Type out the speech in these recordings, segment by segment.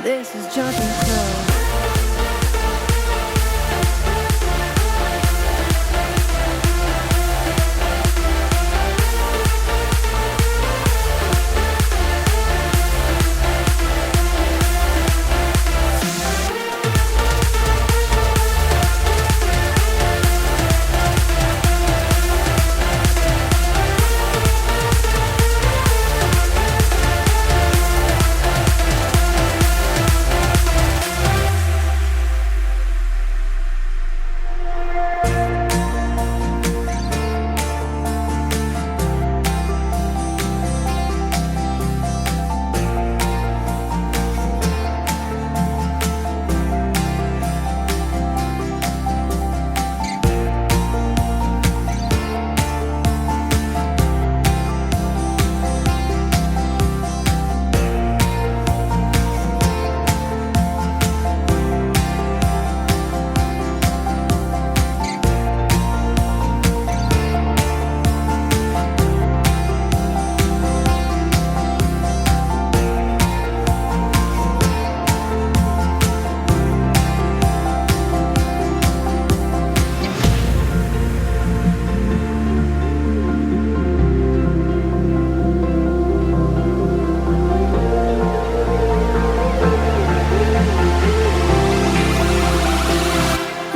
This is Jumping Club.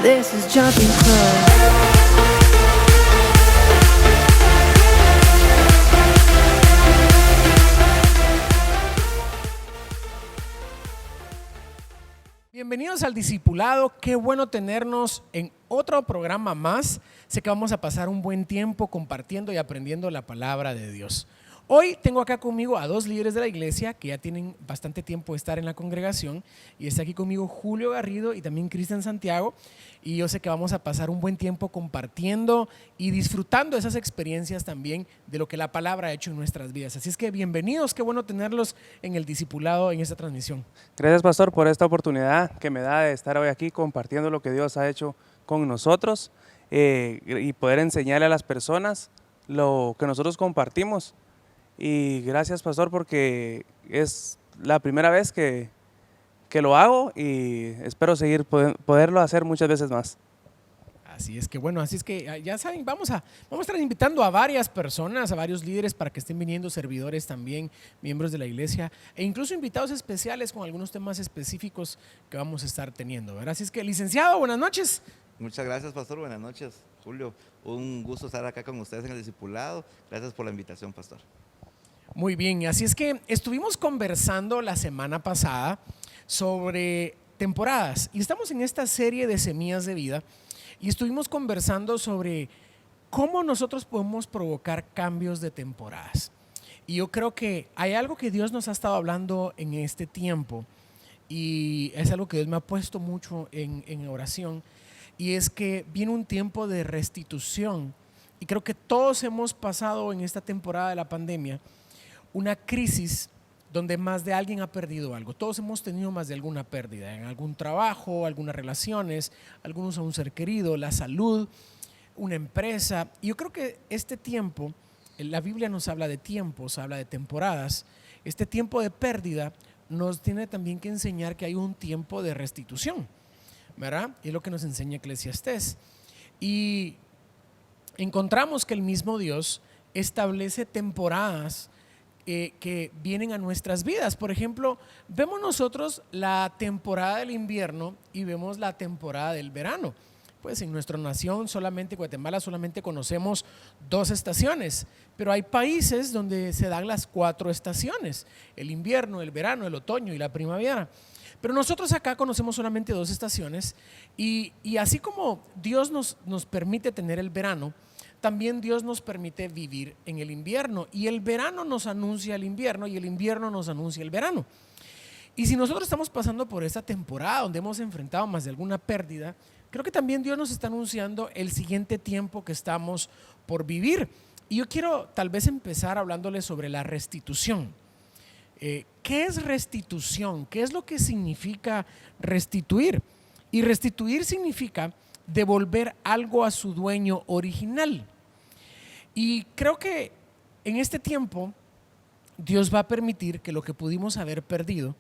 This is Jumping Club. Bienvenidos al Discipulado, qué bueno tenernos en otro programa más. Sé que vamos a pasar un buen tiempo compartiendo y aprendiendo la palabra de Dios. Hoy tengo acá conmigo a dos líderes de la iglesia que ya tienen bastante tiempo de estar en la congregación, y está aquí conmigo Julio Garrido y también Cristian Santiago, y yo sé que vamos a pasar un buen tiempo compartiendo y disfrutando esas experiencias también de lo que la palabra ha hecho en nuestras vidas. Así es que bienvenidos, qué bueno tenerlos en el Discipulado en esta transmisión. Gracias, pastor, por esta oportunidad que me da de estar hoy aquí compartiendo lo que Dios ha hecho con nosotros y poder enseñarle a las personas lo que nosotros compartimos. Y gracias, pastor, porque es la primera vez que lo hago y espero seguir poderlo hacer muchas veces más. Así es que bueno, así es que ya saben, vamos a estar invitando a varias personas, a varios líderes para que estén viniendo, servidores también, miembros de la iglesia, e incluso invitados especiales con algunos temas específicos que vamos a estar teniendo, ¿verdad? Así es que, licenciado, buenas noches. Muchas gracias, pastor. Buenas noches, Julio. Un gusto estar acá con ustedes en el Discipulado. Gracias por la invitación, pastor. Muy bien, así es que estuvimos conversando la semana pasada sobre temporadas y estamos en esta serie de semillas de vida y estuvimos conversando sobre cómo nosotros podemos provocar cambios de temporadas. Y yo creo que hay algo que Dios nos ha estado hablando en este tiempo y es algo que Dios me ha puesto mucho en oración, y es que viene un tiempo de restitución, y creo que todos hemos pasado en esta temporada de la pandemia una crisis donde más de alguien ha perdido algo. Todos hemos tenido más de alguna pérdida, en algún trabajo, algunas relaciones, algunos a un ser querido, la salud, una empresa. Y yo creo que este tiempo, la Biblia nos habla de tiempos, habla de temporadas. Este tiempo de pérdida nos tiene también que enseñar que hay un tiempo de restitución, ¿verdad? Y es lo que nos enseña Eclesiastés. Y encontramos que el mismo Dios establece temporadas que vienen a nuestras vidas. Por ejemplo, vemos nosotros la temporada del invierno y vemos la temporada del verano. Pues en nuestra nación, Guatemala, solamente conocemos 2 estaciones, pero hay países donde se dan las 4 estaciones, el invierno, el verano, el otoño y la primavera. Pero nosotros acá conocemos solamente 2 estaciones y así como Dios nos permite tener el verano, también Dios nos permite vivir en el invierno, y el verano nos anuncia el invierno y el invierno nos anuncia el verano. Y si nosotros estamos pasando por esta temporada donde hemos enfrentado más de alguna pérdida, creo que también Dios nos está anunciando el siguiente tiempo que estamos por vivir. Y yo quiero tal vez empezar hablándoles sobre la restitución. ¿Qué es restitución? ¿Qué es lo que significa restituir? Y restituir significa devolver algo a su dueño original. Y creo que en este tiempo Dios va a permitir que lo que pudimos haber perdido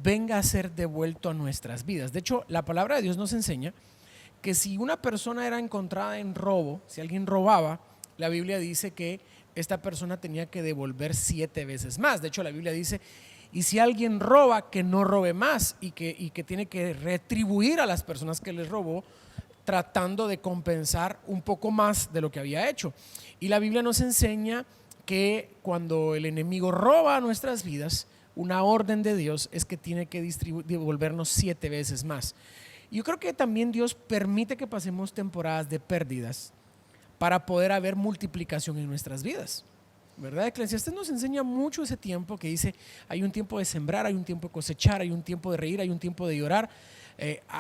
venga a ser devuelto a nuestras vidas. De hecho, la palabra de Dios nos enseña que si una persona era encontrada en robo, si alguien robaba, la Biblia dice que esta persona tenía que devolver 7 veces más. De hecho, la Biblia dice, y si alguien roba, que no robe más, y que tiene que retribuir a las personas que les robó, tratando de compensar un poco más de lo que había hecho. Y la Biblia nos enseña que cuando el enemigo roba nuestras vidas, una orden de Dios es que tiene que devolvernos 7 veces más. Yo creo que también Dios permite que pasemos temporadas de pérdidas para poder haber multiplicación en nuestras vidas, ¿verdad? Eclesiastés nos enseña mucho ese tiempo que dice, hay un tiempo de sembrar, hay un tiempo de cosechar, hay un tiempo de reír, hay un tiempo de llorar.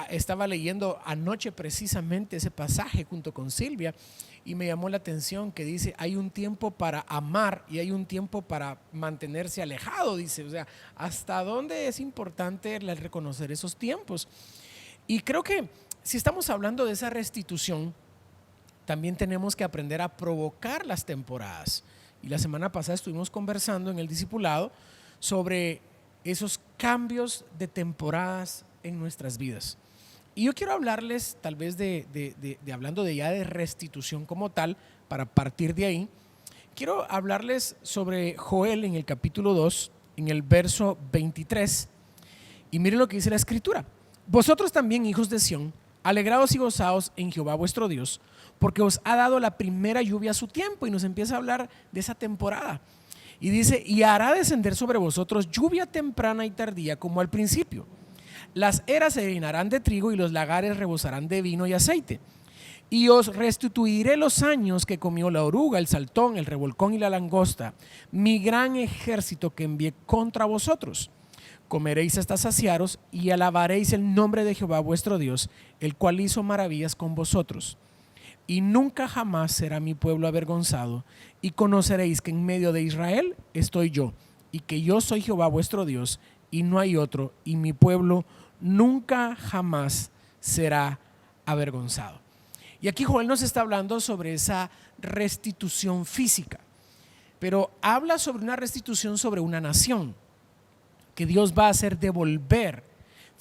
Estaba leyendo anoche precisamente ese pasaje junto con Silvia y me llamó la atención que dice, hay un tiempo para amar y hay un tiempo para mantenerse alejado, dice. O sea, ¿hasta dónde es importante reconocer esos tiempos? Y creo que si estamos hablando de esa restitución, también tenemos que aprender a provocar las temporadas. Y la semana pasada estuvimos conversando en el discipulado sobre esos cambios de temporadas en nuestras vidas. Y yo quiero hablarles tal vez hablando de restitución como tal, para partir de ahí, quiero hablarles sobre Joel en el capítulo 2, en el verso 23. Y miren lo que dice la escritura. Vosotros también, hijos de Sión, alegraos y gozaos en Jehová vuestro Dios, porque os ha dado la primera lluvia a su tiempo. Y nos empieza a hablar de esa temporada. Y dice, y hará descender sobre vosotros lluvia temprana y tardía como al principio. Las eras se llenarán de trigo y los lagares rebosarán de vino y aceite. Y os restituiré los años que comió la oruga, el saltón, el revolcón y la langosta, mi gran ejército que envié contra vosotros. Comeréis hasta saciaros y alabaréis el nombre de Jehová vuestro Dios, el cual hizo maravillas con vosotros. Y nunca jamás será mi pueblo avergonzado, y conoceréis que en medio de Israel estoy yo, y que yo soy Jehová vuestro Dios, y no hay otro, y mi pueblo nunca jamás será avergonzado. Y aquí Joel nos está hablando sobre esa restitución física, pero habla sobre una restitución sobre una nación, que Dios va a hacer devolver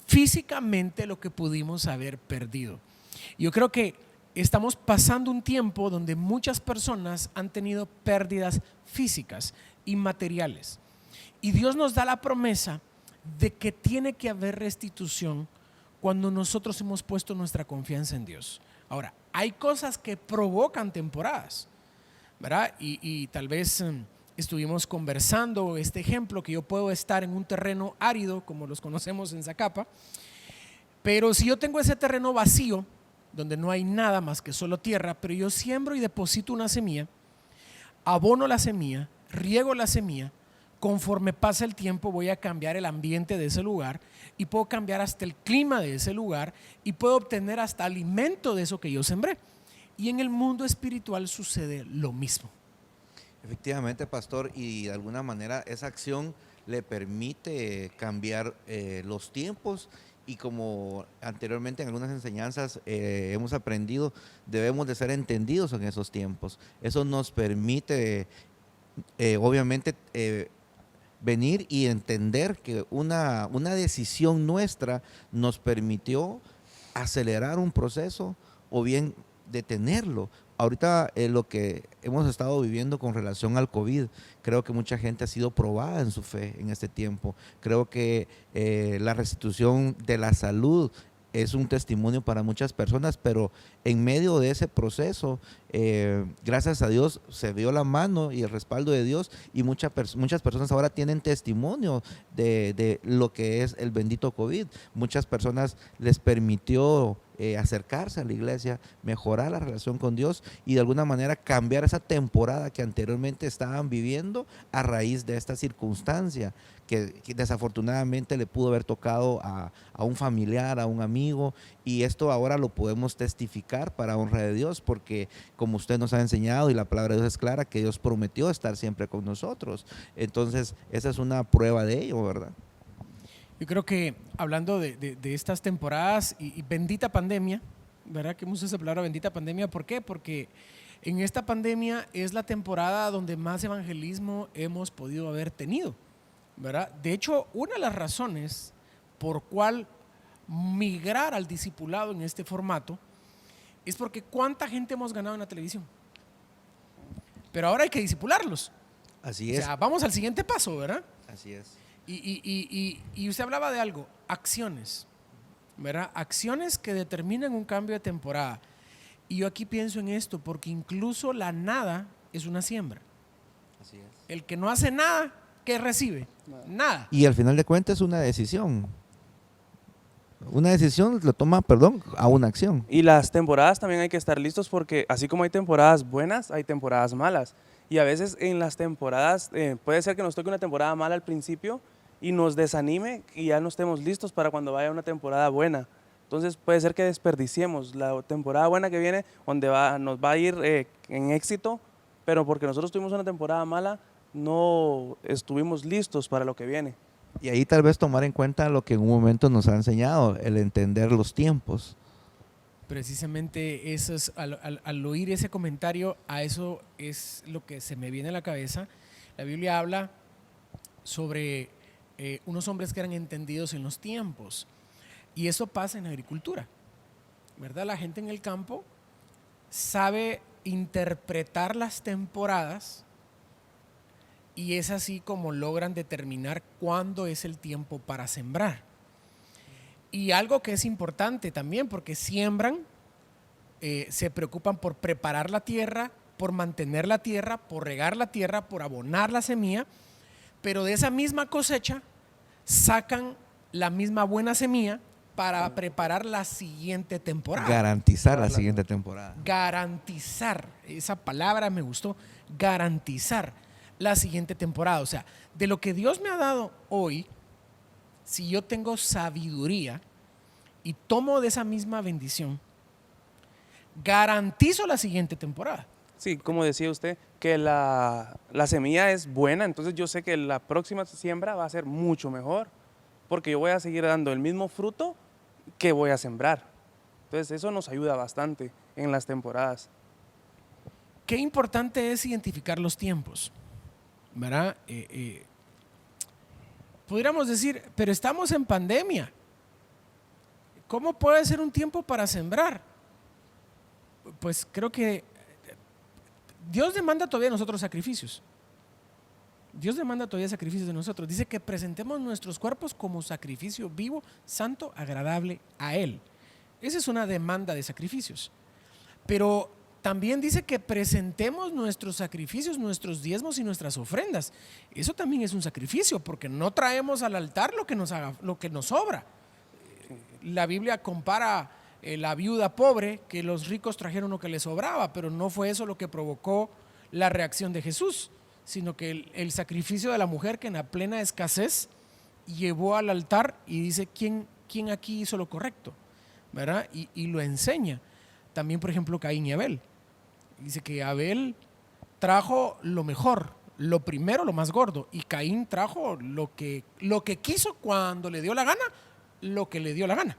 físicamente lo que pudimos haber perdido. Yo creo que estamos pasando un tiempo donde muchas personas han tenido pérdidas físicas y materiales. Y Dios nos da la promesa de que tiene que haber restitución cuando nosotros hemos puesto nuestra confianza en Dios. Ahora, hay cosas que provocan temporadas, ¿verdad? Y tal vez estuvimos conversando este ejemplo que yo puedo estar en un terreno árido, como los conocemos en Zacapa, pero si yo tengo ese terreno vacío, donde no hay nada más que solo tierra, pero yo siembro y deposito una semilla, abono la semilla, riego la semilla, conforme pasa el tiempo voy a cambiar el ambiente de ese lugar y puedo cambiar hasta el clima de ese lugar y puedo obtener hasta alimento de eso que yo sembré. Y en el mundo espiritual sucede lo mismo. Efectivamente, pastor, y de alguna manera esa acción le permite cambiar los tiempos, y como anteriormente en algunas enseñanzas hemos aprendido, debemos de ser entendidos en esos tiempos. Eso nos permite obviamente venir y entender que una decisión nuestra nos permitió acelerar un proceso o bien detenerlo. Ahorita lo que hemos estado viviendo con relación al COVID, creo que mucha gente ha sido probada en su fe en este tiempo. Creo que la restitución de la salud es un testimonio para muchas personas, pero en medio de ese proceso, gracias a Dios, se vio la mano y el respaldo de Dios, y muchas personas ahora tienen testimonio de lo que es el bendito COVID. Muchas personas les permitió acercarse a la iglesia, mejorar la relación con Dios y de alguna manera cambiar esa temporada que anteriormente estaban viviendo a raíz de esta circunstancia que desafortunadamente le pudo haber tocado a un familiar, a un amigo, y esto ahora lo podemos testificar para honra de Dios, porque como usted nos ha enseñado y la palabra de Dios es clara, que Dios prometió estar siempre con nosotros. Entonces esa es una prueba de ello, ¿verdad? Yo creo que hablando de estas temporadas y bendita pandemia, ¿verdad? Que hemos usado esa palabra bendita pandemia, ¿por qué? Porque en esta pandemia es la temporada donde más evangelismo hemos podido haber tenido, ¿verdad? De hecho, una de las razones por cual migrar al discipulado en este formato es porque cuánta gente hemos ganado en la televisión. Pero ahora hay que discipularlos. Así O es. sea, vamos al siguiente paso, ¿verdad? Así es. Y usted hablaba de algo, acciones, ¿verdad? Acciones que determinan un cambio de temporada. Y yo aquí pienso en esto, porque incluso la nada es una siembra. Así es. El que no hace nada, ¿qué recibe? Nada. Y al final de cuentas es una decisión. Una decisión lo toma, a una acción. Y las temporadas también hay que estar listos porque así como hay temporadas buenas, hay temporadas malas. Y a veces en las temporadas puede ser que nos toque una temporada mala al principio y nos desanime y ya no estemos listos para cuando vaya una temporada buena. Entonces puede ser que desperdiciemos la temporada buena que viene, donde nos va a ir en éxito, pero porque nosotros tuvimos una temporada mala, no estuvimos listos para lo que viene. Y ahí tal vez tomar en cuenta lo que en un momento nos ha enseñado, el entender los tiempos. Precisamente eso es, al oír ese comentario, a eso es lo que se me viene a la cabeza. La Biblia habla sobre unos hombres que eran entendidos en los tiempos. Y eso pasa en la agricultura, ¿verdad? La gente en el campo sabe interpretar las temporadas y es así como logran determinar cuándo es el tiempo para sembrar. Y algo que es importante también, porque siembran, se preocupan por preparar la tierra, por mantener la tierra, por regar la tierra, por abonar la semilla, pero de esa misma cosecha sacan la misma buena semilla para preparar la siguiente temporada. Garantizar la siguiente temporada. Garantizar, esa palabra me gustó, garantizar la siguiente temporada. O sea, de lo que Dios me ha dado hoy, si yo tengo sabiduría y tomo de esa misma bendición, garantizo la siguiente temporada. Sí, como decía usted, que la semilla es buena, entonces yo sé que la próxima siembra va a ser mucho mejor, porque yo voy a seguir dando el mismo fruto que voy a sembrar. Entonces eso nos ayuda bastante en las temporadas. Qué importante es identificar los tiempos, ¿verdad? Pudiéramos decir, pero estamos en pandemia. ¿Cómo puede ser un tiempo para sembrar? Pues creo que Dios demanda todavía de nosotros sacrificios. Dios demanda todavía sacrificios de nosotros. Dice que presentemos nuestros cuerpos como sacrificio vivo, santo, agradable a Él. Esa es una demanda de sacrificios. Pero también dice que presentemos nuestros sacrificios, nuestros diezmos y nuestras ofrendas. Eso también es un sacrificio, porque no traemos al altar lo que nos sobra. La Biblia compara la viuda pobre, que los ricos trajeron lo que les sobraba, pero no fue eso lo que provocó la reacción de Jesús, sino que el sacrificio de la mujer que en la plena escasez llevó al altar y dice, ¿quién aquí hizo lo correcto? ¿Verdad? Y lo enseña. También, por ejemplo, Caín y Abel. Dice que Abel trajo lo mejor, lo primero, lo más gordo, y Caín trajo lo que quiso cuando le dio la gana, lo que le dio la gana,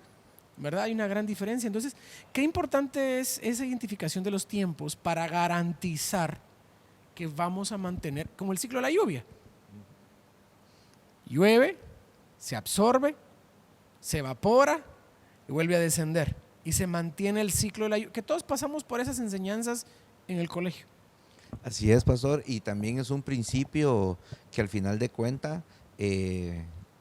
¿verdad? Hay una gran diferencia. Entonces, qué importante es esa identificación de los tiempos para garantizar que vamos a mantener, como el ciclo de la lluvia. Llueve, se absorbe, se evapora y vuelve a descender. y se mantiene el ciclo de la lluvia, que todos pasamos por esas enseñanzas en el colegio. Así es, pastor, y también es un principio que al final de cuentas,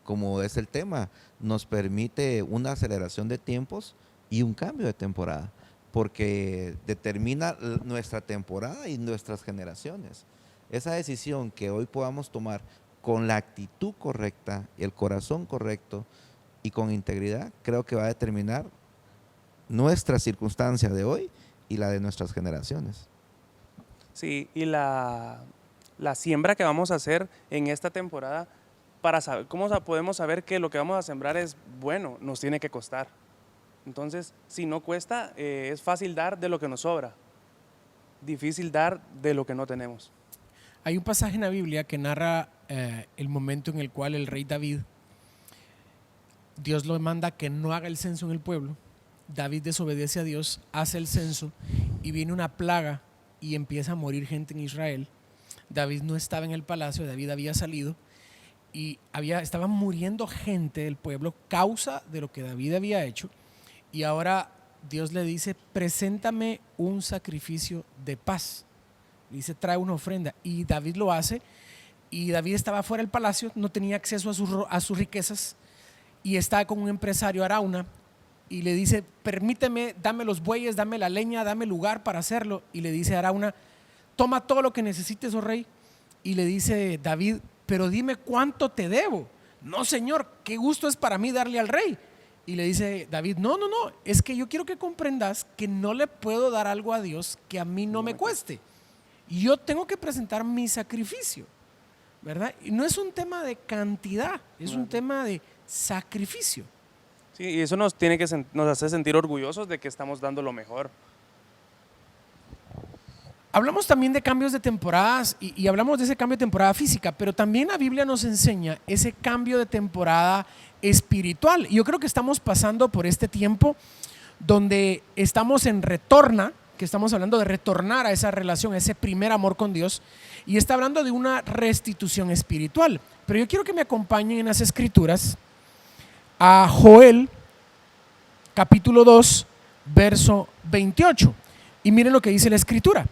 como es el tema, nos permite una aceleración de tiempos y un cambio de temporada, porque determina nuestra temporada y nuestras generaciones. Esa decisión que hoy podamos tomar con la actitud correcta, el corazón correcto y con integridad, creo que va a determinar nuestra circunstancia de hoy y la de nuestras generaciones. Sí, y la siembra que vamos a hacer en esta temporada, para saber, ¿cómo podemos saber que lo que vamos a sembrar es bueno? Nos tiene que costar. Entonces, si no cuesta, es fácil dar de lo que nos sobra, difícil dar de lo que no tenemos. Hay un pasaje en la Biblia que narra el momento en el cual el rey David, Dios lo manda que no haga el censo en el pueblo. David desobedece a Dios, hace el censo y viene una plaga y empieza a morir gente en Israel. David no estaba en el palacio, David había salido y estaba muriendo gente del pueblo causa de lo que David había hecho. Y ahora Dios le dice, preséntame un sacrificio de paz. Le dice, trae una ofrenda. Y David lo hace. Y David estaba fuera del palacio, no tenía acceso a sus riquezas. Y está con un empresario, Arauna. Y le dice, permíteme, dame los bueyes, dame la leña, dame lugar para hacerlo. Y le dice a Arauna, toma todo lo que necesites, oh rey. Y le dice David, pero dime cuánto te debo. No, señor, qué gusto es para mí darle al rey. Y le dice David, no, es que yo quiero que comprendas que no le puedo dar algo a Dios que a mí no me cueste. Yo tengo que presentar mi sacrificio, ¿verdad? Y no es un tema de cantidad, es un tema de sacrificio. Sí, y eso nos hace sentir orgullosos de que estamos dando lo mejor. Hablamos también de cambios de temporadas y hablamos de ese cambio de temporada física, pero también la Biblia nos enseña ese cambio de temporada espiritual. Y yo creo que estamos pasando por este tiempo donde estamos en retorna, que estamos hablando de retornar a esa relación, a ese primer amor con Dios, y está hablando de una restitución espiritual. Pero yo quiero que me acompañen en las Escrituras a Joel, capítulo 2, verso 28. Y miren lo que dice la Escritura.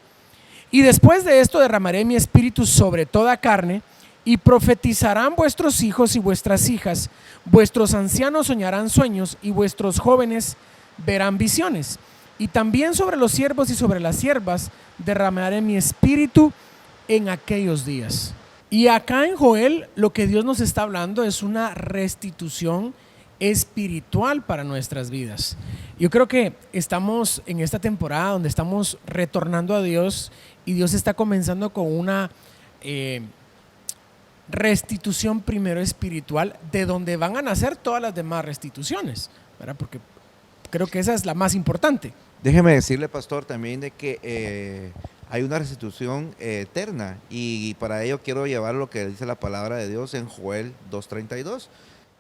Y después de esto derramaré mi espíritu sobre toda carne, y profetizarán vuestros hijos y vuestras hijas, vuestros ancianos soñarán sueños, y vuestros jóvenes verán visiones. Y también sobre los siervos y sobre las siervas derramaré mi espíritu en aquellos días. Y acá en Joel lo que Dios nos está hablando es una restitución espiritual para nuestras vidas. Yo creo que estamos en esta temporada donde estamos retornando a Dios y Dios está comenzando con una restitución primero espiritual, de donde van a nacer todas las demás restituciones, ¿verdad? Porque creo que esa es la más importante. Déjeme decirle, pastor, también de que hay una restitución eterna, y para ello quiero llevar lo que dice la palabra de Dios en Joel 2:32.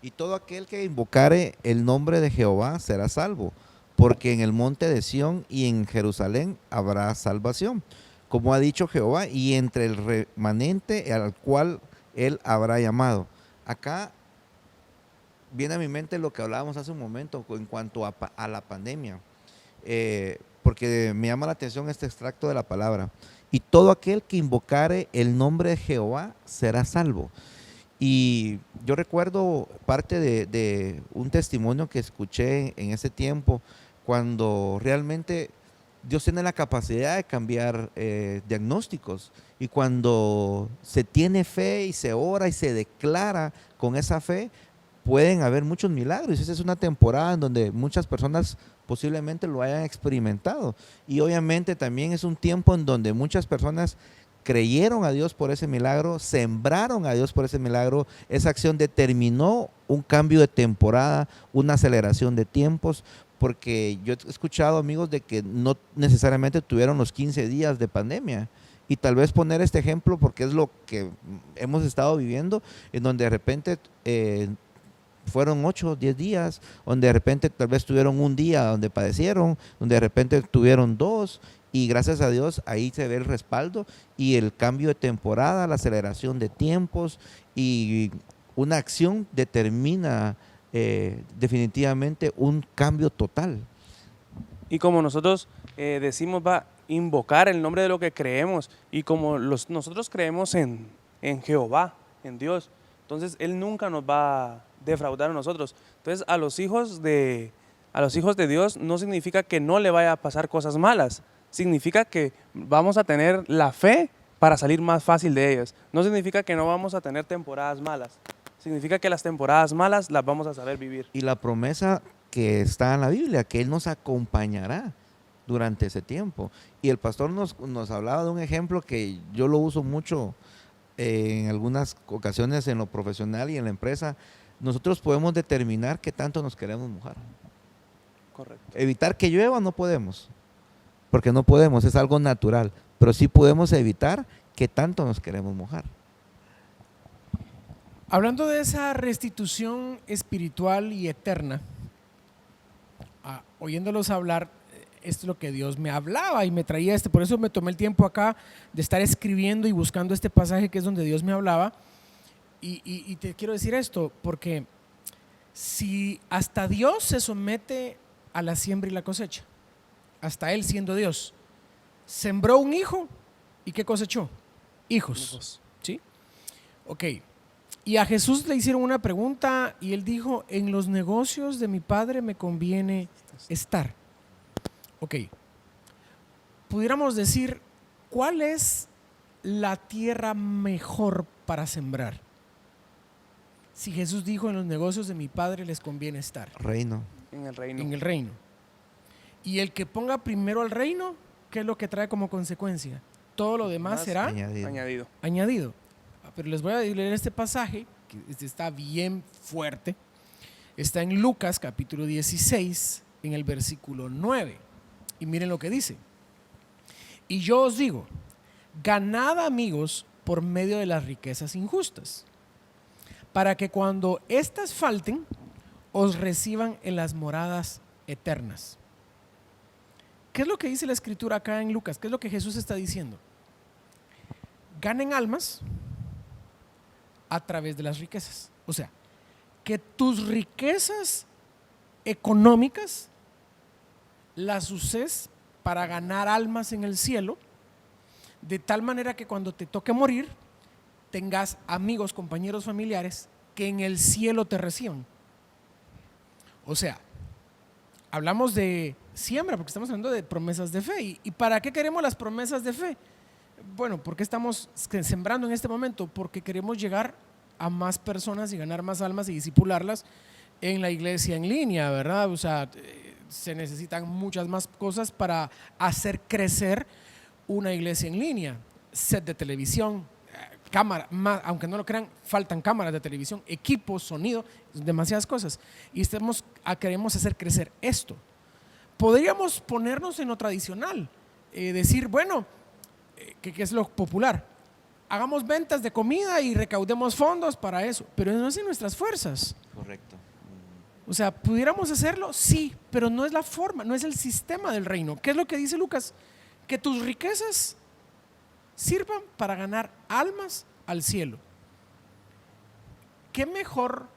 Y todo aquel que invocare el nombre de Jehová será salvo, porque en el monte de Sión y en Jerusalén habrá salvación, como ha dicho Jehová, y entre el remanente al cual él habrá llamado. Acá viene a mi mente lo que hablábamos hace un momento en cuanto a la pandemia, porque me llama la atención este extracto de la palabra. Y todo aquel que invocare el nombre de Jehová será salvo. Y yo recuerdo parte de un testimonio que escuché en ese tiempo, cuando realmente Dios tiene la capacidad de cambiar diagnósticos, y cuando se tiene fe y se ora y se declara con esa fe, pueden haber muchos milagros. Esa es una temporada en donde muchas personas posiblemente lo hayan experimentado, y obviamente también es un tiempo en donde muchas personas creyeron a Dios por ese milagro, sembraron a Dios por ese milagro. Esa acción determinó un cambio de temporada, una aceleración de tiempos, porque yo he escuchado amigos de que no necesariamente tuvieron los 15 días de pandemia. Y tal vez poner este ejemplo porque es lo que hemos estado viviendo, en donde de repente fueron 8 o 10 días, donde de repente tal vez tuvieron un día donde padecieron, donde de repente tuvieron 2, y gracias a Dios ahí se ve el respaldo y el cambio de temporada, la aceleración de tiempos, y una acción determina definitivamente un cambio total. Y como nosotros decimos, va, invocar el nombre de lo que creemos, y como nosotros creemos en Jehová, en Dios, entonces Él nunca nos va a defraudar a nosotros. Entonces a los hijos de Dios no significa que no le vaya a pasar cosas malas, significa que vamos a tener la fe para salir más fácil de ellas. No significa que no vamos a tener temporadas malas, significa que las temporadas malas las vamos a saber vivir. Y la promesa que está en la Biblia, que Él nos acompañará durante ese tiempo. Y el pastor nos hablaba de un ejemplo que yo lo uso mucho en algunas ocasiones en lo profesional y en la empresa. Nosotros podemos determinar qué tanto nos queremos mojar. Correcto. Evitar que llueva no podemos, porque no podemos, es algo natural, pero sí podemos evitar qué tanto nos queremos mojar. Hablando de esa restitución espiritual y eterna, oyéndolos hablar, esto es lo que Dios me hablaba y me traía por eso me tomé el tiempo acá de estar escribiendo y buscando este pasaje que es donde Dios me hablaba. Y te quiero decir esto, porque si hasta Dios se somete a la siembra y la cosecha, hasta Él siendo Dios, sembró un hijo y ¿qué cosechó? Hijos. ¿Sí? Ok. Y a Jesús le hicieron una pregunta y Él dijo, en los negocios de mi Padre me conviene estar. Ok. Pudiéramos decir, ¿cuál es la tierra mejor para sembrar? Si Jesús dijo, en los negocios de mi Padre les conviene estar. Reino. En el reino. En el reino. Y el que ponga primero al reino, ¿qué es lo que trae como consecuencia? Todo lo demás será Añadido. añadido. Pero les voy a leer este pasaje, que está bien fuerte. Está en Lucas capítulo 16, en el versículo 9. Y miren lo que dice. Y yo os digo, ganad amigos por medio de las riquezas injustas, para que cuando éstas falten, os reciban en las moradas eternas. ¿Qué es lo que dice la escritura acá en Lucas? ¿Qué es lo que Jesús está diciendo? Ganen almas a través de las riquezas. O sea, que tus riquezas económicas las uses para ganar almas en el cielo, de tal manera que cuando te toque morir, tengas amigos, compañeros, familiares que en el cielo te reciban. O sea, hablamos de siembra porque estamos hablando de promesas de fe. ¿Y para qué queremos las promesas de fe? Bueno, ¿por qué estamos sembrando en este momento? Porque queremos llegar a más personas y ganar más almas y discipularlas en la iglesia en línea, ¿verdad? O sea, se necesitan muchas más cosas para hacer crecer una iglesia en línea. Set de televisión, cámara, aunque no lo crean, faltan cámaras de televisión, equipos, sonido, demasiadas cosas. Y queremos hacer crecer esto. Podríamos ponernos en lo tradicional, decir, bueno, ¿qué es lo popular? Hagamos ventas de comida y recaudemos fondos para eso, pero no es en nuestras fuerzas. Correcto. O sea, ¿pudiéramos hacerlo? Sí, pero no es la forma, no es el sistema del reino. ¿Qué es lo que dice Lucas? Que tus riquezas sirvan para ganar almas al cielo. ¿Qué mejor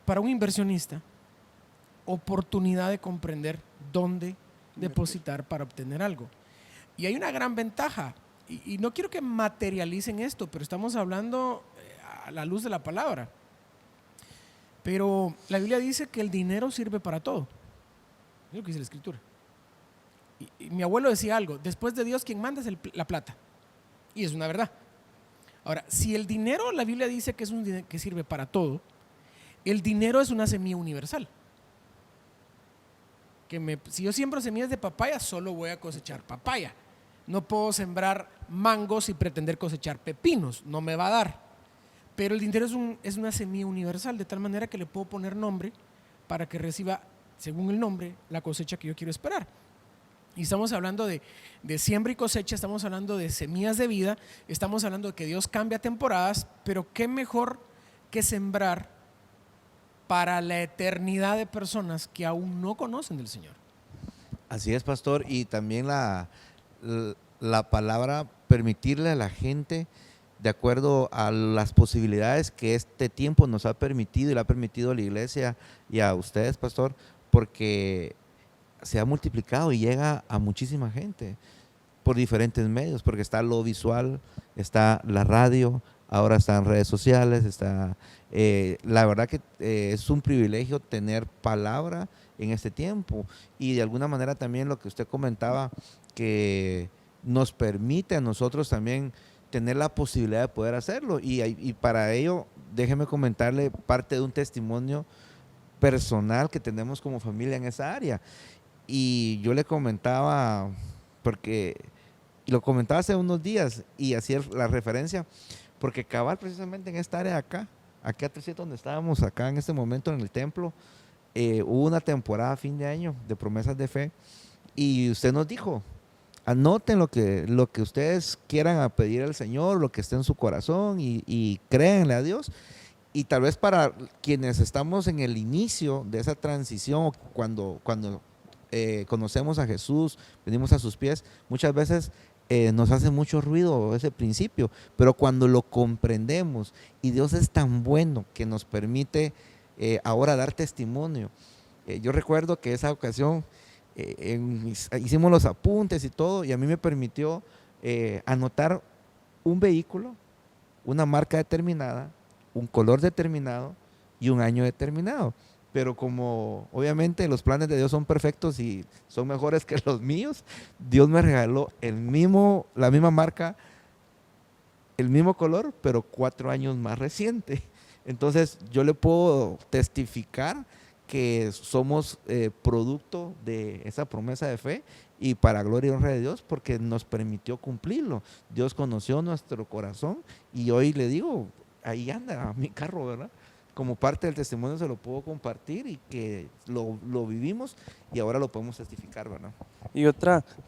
para un inversionista? Oportunidad de comprender dónde depositar para obtener algo. Y hay una gran ventaja, y no quiero que materialicen esto, pero estamos hablando a la luz de la palabra. Pero la Biblia dice que el dinero sirve para todo. Es lo que dice la Escritura. Y mi abuelo decía algo, después de Dios quien manda es la plata. Y es una verdad. Ahora, si el dinero, la Biblia dice que es un dinero que sirve para todo, el dinero es una semilla universal. Si yo siembro semillas de papaya, solo voy a cosechar papaya. No puedo sembrar mangos y pretender cosechar pepinos, no me va a dar. Pero el dinero es una semilla universal, de tal manera que le puedo poner nombre para que reciba, según el nombre, la cosecha que yo quiero esperar. Y estamos hablando de siembra y cosecha, estamos hablando de semillas de vida, estamos hablando de que Dios cambia temporadas, pero qué mejor que sembrar para la eternidad de personas que aún no conocen del Señor. Así es, pastor, y también la palabra permitirle a la gente, de acuerdo a las posibilidades que este tiempo nos ha permitido y le ha permitido a la iglesia y a ustedes, pastor, porque se ha multiplicado y llega a muchísima gente por diferentes medios, porque está lo visual, está la radio, ahora están redes sociales, la verdad que es un privilegio tener palabra en este tiempo, y de alguna manera también lo que usted comentaba, que nos permite a nosotros también tener la posibilidad de poder hacerlo, y para ello déjeme comentarle parte de un testimonio personal que tenemos como familia en esa área. Y yo le comentaba, porque lo comentaba hace unos días y hacía la referencia, porque cabal precisamente en esta área de acá atrás donde estábamos, acá en este momento en el templo, hubo una temporada a fin de año de promesas de fe, y usted nos dijo, anoten lo que ustedes quieran a pedir al Señor, lo que esté en su corazón, y créanle a Dios. Y tal vez para quienes estamos en el inicio de esa transición, cuando conocemos a Jesús, venimos a sus pies, muchas veces nos hace mucho ruido ese principio, pero cuando lo comprendemos, y Dios es tan bueno que nos permite ahora dar testimonio. Yo recuerdo que esa ocasión hicimos los apuntes y todo, y a mí me permitió anotar un vehículo, una marca determinada, un color determinado y un año determinado. Pero como obviamente los planes de Dios son perfectos y son mejores que los míos, Dios me regaló la misma marca, el mismo color, pero 4 años más reciente. Entonces yo le puedo testificar que somos producto de esa promesa de fe, y para gloria y honra de Dios, porque nos permitió cumplirlo. Dios conoció nuestro corazón, y hoy le digo, ahí anda mi carro, ¿verdad? Como parte del testimonio se lo puedo compartir, y que lo vivimos y ahora lo podemos testificar, ¿verdad? Y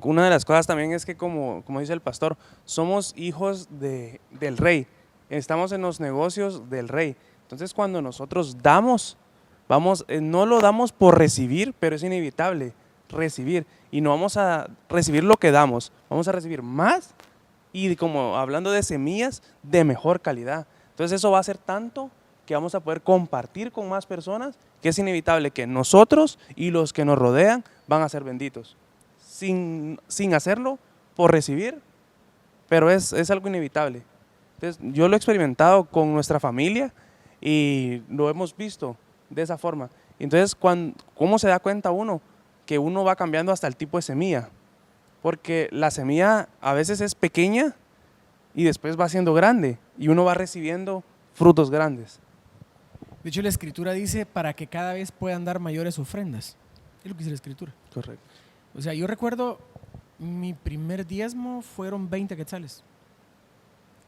una de las cosas también es que, como dice el pastor, somos hijos del rey, estamos en los negocios del rey. Entonces cuando nosotros damos, no lo damos por recibir, pero es inevitable recibir, y no vamos a recibir lo que damos, vamos a recibir más, y como hablando de semillas de mejor calidad. Entonces eso va a ser tanto que vamos a poder compartir con más personas, que es inevitable que nosotros y los que nos rodean van a ser benditos, sin hacerlo por recibir, pero es algo inevitable. Entonces yo lo he experimentado con nuestra familia y lo hemos visto de esa forma. Entonces, ¿cómo se da cuenta uno que uno va cambiando hasta el tipo de semilla? Porque la semilla a veces es pequeña y después va siendo grande, y uno va recibiendo frutos grandes. De hecho, la Escritura dice para que cada vez puedan dar mayores ofrendas. Es lo que dice la Escritura. Correcto. O sea, yo recuerdo mi primer diezmo fueron 20 quetzales,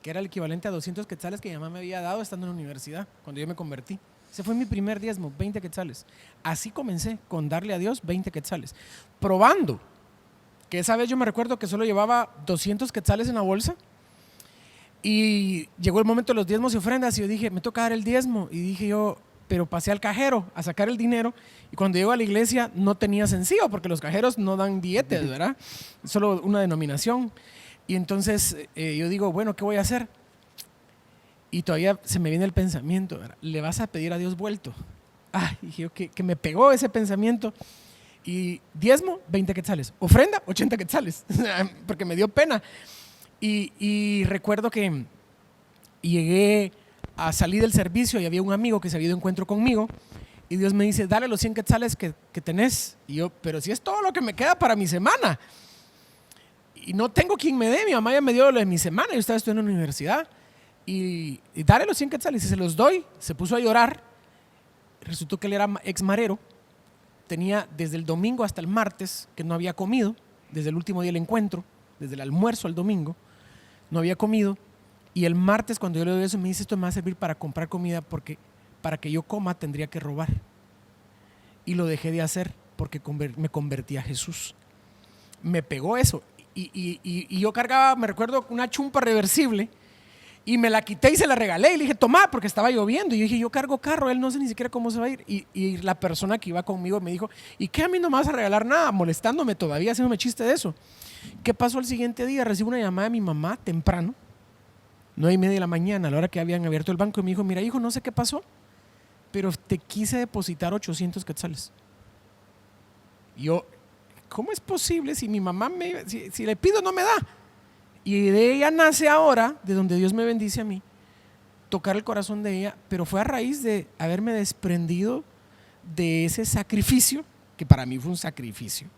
que era el equivalente a 200 quetzales que mi mamá me había dado estando en la universidad, cuando yo me convertí. Ese fue mi primer diezmo, 20 quetzales. Así comencé, con darle a Dios 20 quetzales. Probando, que esa vez yo me recuerdo que solo llevaba 200 quetzales en la bolsa, y llegó el momento de los diezmos y ofrendas, y yo dije, me toca dar el diezmo. Y dije yo, pero pasé al cajero a sacar el dinero, y cuando llego a la iglesia no tenía sencillo, porque los cajeros no dan billetes, ¿verdad? Solo una denominación. Y entonces yo digo, bueno, ¿qué voy a hacer? Y todavía se me viene el pensamiento, ¿verdad? ¿Le vas a pedir a Dios vuelto? Ay, dije yo, que me pegó ese pensamiento. Y diezmo, 20 quetzales. Ofrenda, 80 quetzales, porque me dio pena. Y recuerdo que llegué a salir del servicio, y había un amigo que se había ido de encuentro conmigo, y Dios me dice, dale los 100 quetzales que tenés. Y yo, pero si es todo lo que me queda para mi semana, y no tengo quien me dé, mi mamá ya me dio lo de mi semana, yo estaba estudiando en la universidad, y dale los 100 quetzales, y se los doy. Se puso a llorar. Resultó que él era ex marero, tenía desde el domingo hasta el martes que no había comido, desde el último día del encuentro, desde el almuerzo al domingo, no había comido, y el martes cuando yo le doy eso me dice, esto me va a servir para comprar comida, porque para que yo coma tendría que robar, y lo dejé de hacer porque me convertí a Jesús. Me pegó eso, y yo cargaba, me recuerdo, una chumpa reversible, y me la quité y se la regalé, y le dije, toma, porque estaba lloviendo, y yo dije, yo cargo carro, él no sé ni siquiera cómo se va a ir, y la persona que iba conmigo me dijo, ¿y qué, a mí no me vas a regalar nada? Molestándome todavía, haciéndome chiste de eso. ¿Qué pasó el siguiente día? Recibo una llamada de mi mamá temprano, 9:30 de la mañana, a la hora que habían abierto el banco, y me dijo, mira hijo, no sé qué pasó, pero te quise depositar 800 quetzales. Yo ¿cómo es posible si mi mamá si le pido no me da? Y de ella nace ahora, de donde Dios me bendice a mí, tocar el corazón de ella, pero fue a raíz de haberme desprendido de ese sacrificio, que para mí fue un sacrificio,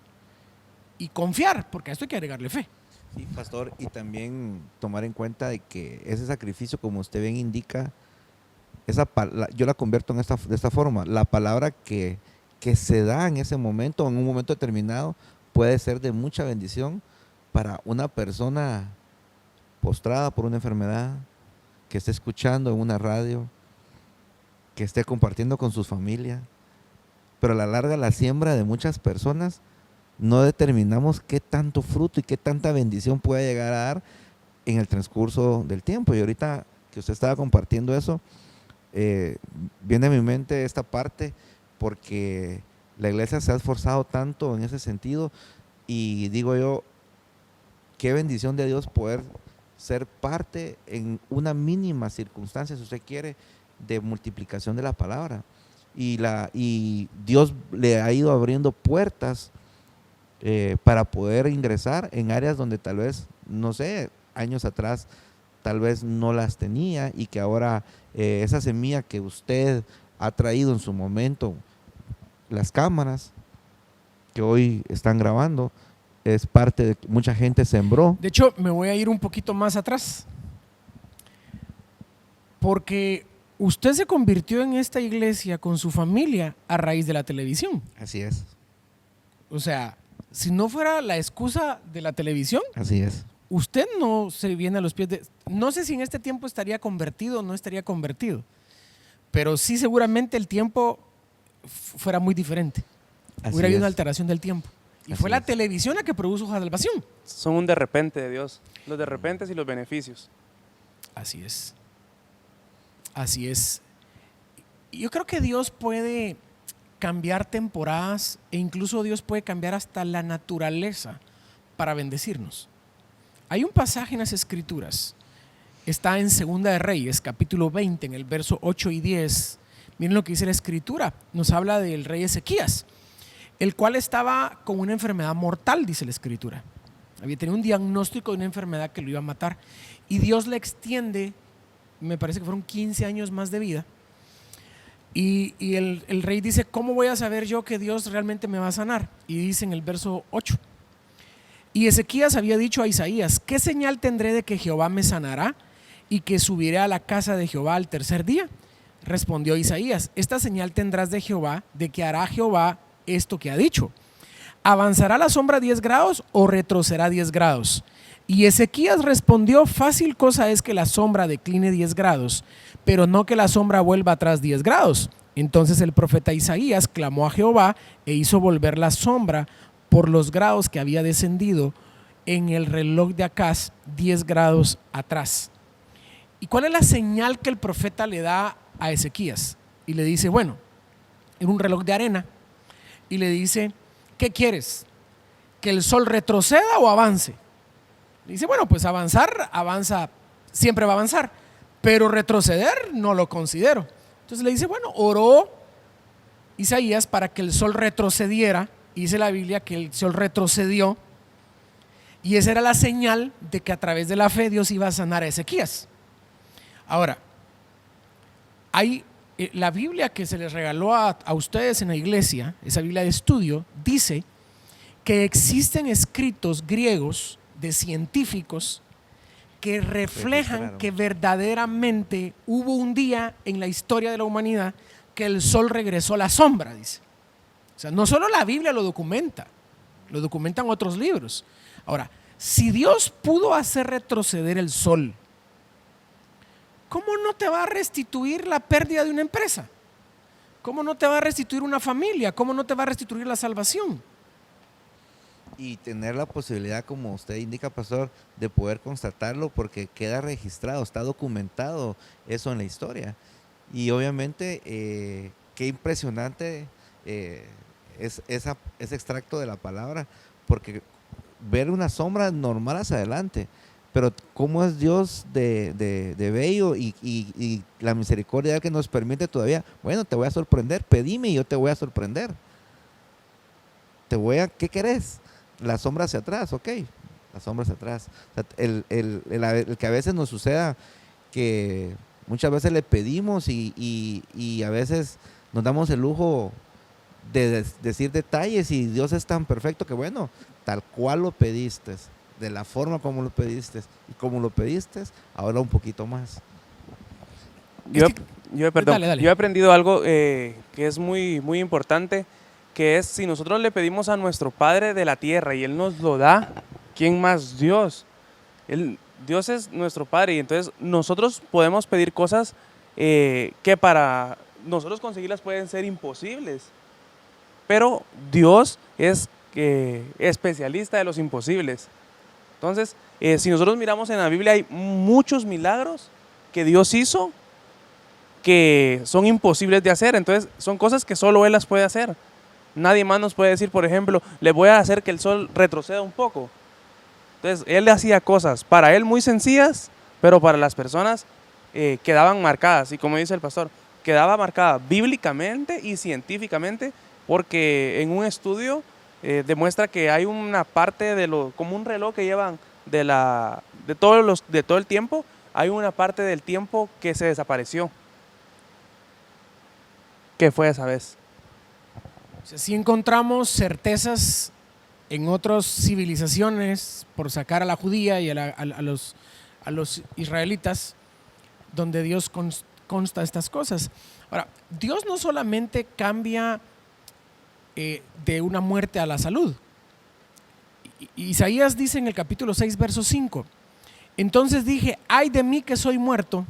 y confiar, porque a esto hay que agregarle fe. Sí, pastor, y también tomar en cuenta de que ese sacrificio, como usted bien indica, yo la convierto de esta forma. La palabra que se da en ese momento, en un momento determinado, puede ser de mucha bendición para una persona postrada por una enfermedad, que esté escuchando en una radio, que esté compartiendo con su familia. Pero a la larga, la siembra de muchas personas, no determinamos qué tanto fruto y qué tanta bendición puede llegar a dar en el transcurso del tiempo. Y ahorita que usted estaba compartiendo eso, viene a mi mente esta parte, porque la iglesia se ha esforzado tanto en ese sentido, y digo yo, qué bendición de Dios poder ser parte en una mínima circunstancia, si usted quiere, de multiplicación de la palabra. Y Dios le ha ido abriendo puertas para poder ingresar en áreas donde tal vez, no sé, años atrás tal vez no las tenía, y que ahora esa semilla que usted ha traído en su momento, las cámaras que hoy están grabando, es parte de que mucha gente sembró. De hecho, me voy a ir un poquito más atrás, porque usted se convirtió en esta iglesia con su familia a raíz de la televisión. Así es. O sea, si no fuera la excusa de la televisión, Así es. usted no se viene a los pies de... No sé si en este tiempo estaría convertido o no estaría convertido, pero sí seguramente el tiempo fuera muy diferente. Así Hubiera habido es. una alteración del tiempo. Y Así fue la es. televisión la que produjo salvación. Son un de repente de Dios, los de repentes y los beneficios. Así es. Así es. Yo creo que Dios puede cambiar temporadas, e incluso Dios puede cambiar hasta la naturaleza para bendecirnos. Hay un pasaje en las Escrituras, está en Segunda de Reyes, capítulo 20, en el verso 8 y 10. Miren lo que dice la Escritura. Nos habla del rey Ezequías, el cual estaba con una enfermedad mortal, dice la Escritura. Había tenido un diagnóstico de una enfermedad que lo iba a matar, y Dios le extiende, me parece que fueron 15 años más de vida. Y el rey dice, ¿cómo voy a saber yo que Dios realmente me va a sanar? Y dice en el verso 8, y Ezequías había dicho a Isaías, ¿qué señal tendré de que Jehová me sanará y que subiré a la casa de Jehová al tercer día? Respondió Isaías, esta señal tendrás de Jehová, de que hará Jehová esto que ha dicho. ¿Avanzará la sombra 10 grados o retrocederá 10 grados? Y Ezequías respondió, fácil cosa es que la sombra decline 10 grados, pero no que la sombra vuelva atrás 10 grados. Entonces el profeta Isaías clamó a Jehová e hizo volver la sombra por los grados que había descendido en el reloj de Acaz 10 grados atrás. ¿Y cuál es la señal que el profeta le da a Ezequías? Y le dice, bueno, en un reloj de arena, y le dice, ¿qué quieres? ¿Que el sol retroceda o avance? Le dice, bueno, pues avanzar, avanza, siempre va a avanzar, pero retroceder no lo considero. Entonces le dice, bueno, oró Isaías para que el sol retrocediera, y dice la Biblia que el sol retrocedió, y esa era la señal de que a través de la fe Dios iba a sanar a Ezequías. Ahora, hay la Biblia que se les regaló a ustedes en la iglesia, esa Biblia de estudio, dice que existen escritos griegos de científicos que reflejan Registraron. que verdaderamente hubo un día en la historia de la humanidad que el sol regresó a la sombra, dice. O sea, no solo la Biblia lo documenta, lo documentan otros libros. Ahora, si Dios pudo hacer retroceder el sol, ¿cómo no te va a restituir la pérdida de una empresa? ¿Cómo no te va a restituir una familia? ¿Cómo no te va a restituir la salvación? Y tener la posibilidad, como usted indica, pastor, de poder constatarlo, porque queda registrado, está documentado eso en la historia. Y obviamente, qué impresionante es ese extracto de la palabra, porque ver una sombra normal hacia adelante, pero cómo es Dios de bello, y la misericordia que nos permite todavía, bueno, te voy a sorprender, pedime y yo te voy a sorprender. ¿qué querés? La sombra hacia atrás, ok, la sombra hacia atrás. O sea, el que a veces nos suceda que muchas veces le pedimos y a veces nos damos el lujo de decir detalles y Dios es tan perfecto que bueno, tal cual lo pediste, de la forma como lo pediste y como lo pediste, ahora un poquito más. Perdón, Dale. yo he aprendido algo que es muy, muy importante, que es si nosotros le pedimos a nuestro Padre de la tierra y Él nos lo da, ¿quién más? Dios. Dios es nuestro Padre y entonces nosotros podemos pedir cosas que para nosotros conseguirlas pueden ser imposibles, pero Dios es especialista de los imposibles. Entonces, si nosotros miramos en la Biblia hay muchos milagros que Dios hizo que son imposibles de hacer, entonces son cosas que solo Él las puede hacer. Nadie más nos puede decir, por ejemplo, le voy a hacer que el sol retroceda un poco. Entonces, Él le hacía cosas para Él muy sencillas, pero para las personas quedaban marcadas. Y como dice el pastor, quedaba marcada bíblicamente y científicamente, porque en un estudio demuestra que hay una parte como un reloj que llevan de todo el tiempo, hay una parte del tiempo que se desapareció. ¿Qué fue esa vez? O sea, sí encontramos certezas en otras civilizaciones, por sacar a la judía y a los israelitas, donde Dios consta estas cosas. Ahora, Dios no solamente cambia de una muerte a la salud. Isaías dice en el capítulo 6, verso 5, entonces dije, ay de mí que soy muerto,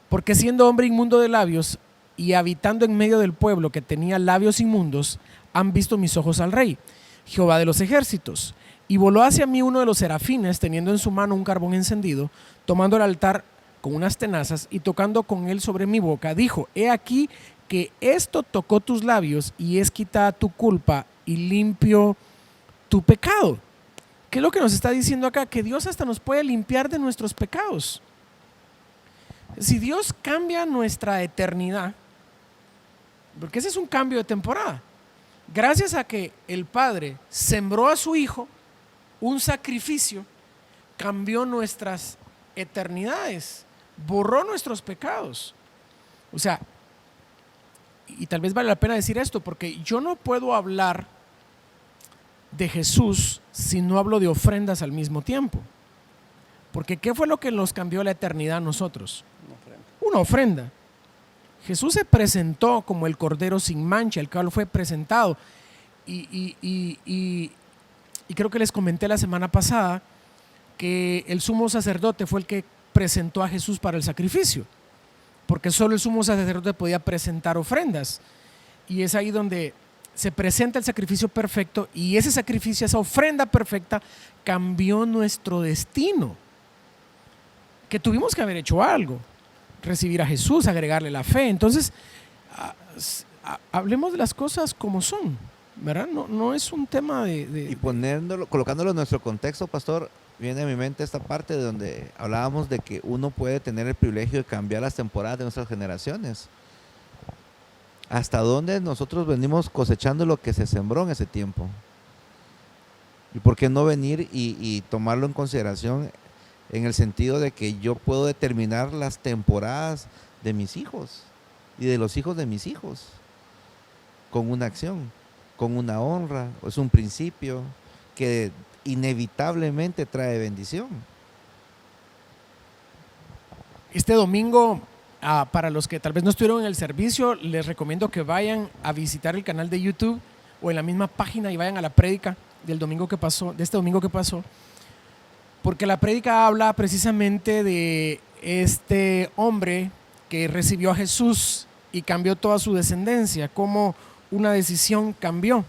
porque siendo hombre inmundo de labios y habitando en medio del pueblo que tenía labios inmundos, han visto mis ojos al Rey, Jehová de los ejércitos. Y voló hacia mí uno de los serafines, teniendo en su mano un carbón encendido, tomando el altar con unas tenazas y tocando con él sobre mi boca, dijo, he aquí que esto tocó tus labios y es quitada tu culpa y limpio tu pecado. ¿Qué es lo que nos está diciendo acá? Que Dios hasta nos puede limpiar de nuestros pecados. Si Dios cambia nuestra eternidad, porque ese es un cambio de temporada, gracias a que el Padre sembró a su Hijo un sacrificio, cambió nuestras eternidades, borró nuestros pecados. O sea, y tal vez vale la pena decir esto, porque yo no puedo hablar de Jesús si no hablo de ofrendas al mismo tiempo. Porque ¿qué fue lo que nos cambió la eternidad a nosotros? Una ofrenda. Jesús se presentó como el Cordero sin mancha, el cual fue presentado. Y creo que les comenté la semana pasada que el sumo sacerdote fue el que presentó a Jesús para el sacrificio, porque solo el sumo sacerdote podía presentar ofrendas. Y es ahí donde se presenta el sacrificio perfecto, y ese sacrificio, esa ofrenda perfecta, cambió nuestro destino. Que tuvimos que haber hecho algo, recibir a Jesús, agregarle la fe. Entonces, hablemos de las cosas como son, ¿verdad? No es un tema de... Y colocándolo en nuestro contexto, pastor, viene a mi mente esta parte de donde hablábamos de que uno puede tener el privilegio de cambiar las temporadas de nuestras generaciones. ¿Hasta dónde nosotros venimos cosechando lo que se sembró en ese tiempo? ¿Y por qué no venir y tomarlo en consideración en el sentido de que yo puedo determinar las temporadas de mis hijos y de los hijos de mis hijos con una acción, con una honra? Es un principio que inevitablemente trae bendición. Este domingo, para los que tal vez no estuvieron en el servicio, les recomiendo que vayan a visitar el canal de YouTube o en la misma página y vayan a la prédica del domingo que pasó, de este domingo que pasó, porque la prédica habla precisamente de este hombre que recibió a Jesús y cambió toda su descendencia, cómo una decisión cambió.